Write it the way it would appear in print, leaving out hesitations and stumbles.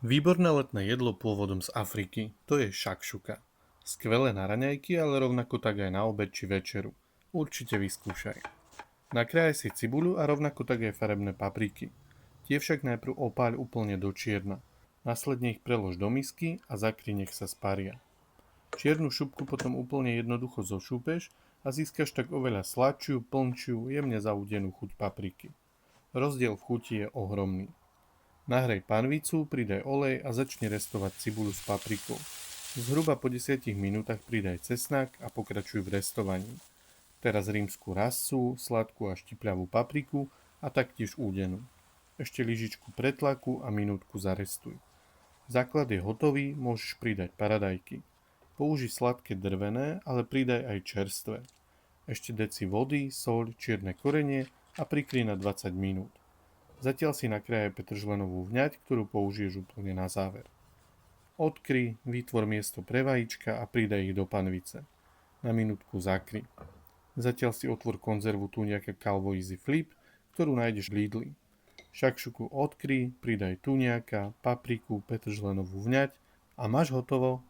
Výborné letné jedlo pôvodom z Afriky, to je šakšuka. Skvelé na raňajky, ale rovnako tak aj na obed či večeru. Určite vyskúšaj. Nakráj si cibuľu a rovnako tak aj farebné papriky. Tie však najprv opáľ úplne do čierna. Následne ich prelož do misky a zakry, nech sa sparia. Čiernu šupku potom úplne jednoducho zošúpeš a získaš tak oveľa sladšiu, plnšiu, jemne zaúdenú chuť papriky. Rozdiel v chuti je ohromný. Nahrej panvicu, pridaj olej a začni restovať cibuľu s paprikou. Zhruba po 10 minútach pridaj cesnak a pokračuj v restovaní. Teraz rímsku rascu, sladkú a štipľavú papriku a taktiež údenú. Ešte lyžičku pretlaku a minútku zarestuj. Základ je hotový, môžeš pridať paradajky. Použij sladké drvené, ale pridaj aj čerstvé. Ešte deci vody, soľ, čierne korenie a prikryj na 20 minút. Zatiaľ si nakrájaj petržlenovú vňať, ktorú použiješ úplne na záver. Odkryj, vytvor miesto pre vajíčka a pridaj ich do panvice. Na minútku zakry. Zatiaľ si otvor konzervu tuniaka Calvo Easy Flip, ktorú nájdeš v Lidli. Šakšuku odkryj, pridaj tuniaka, papriku, petržlenovú vňať a máš hotovo.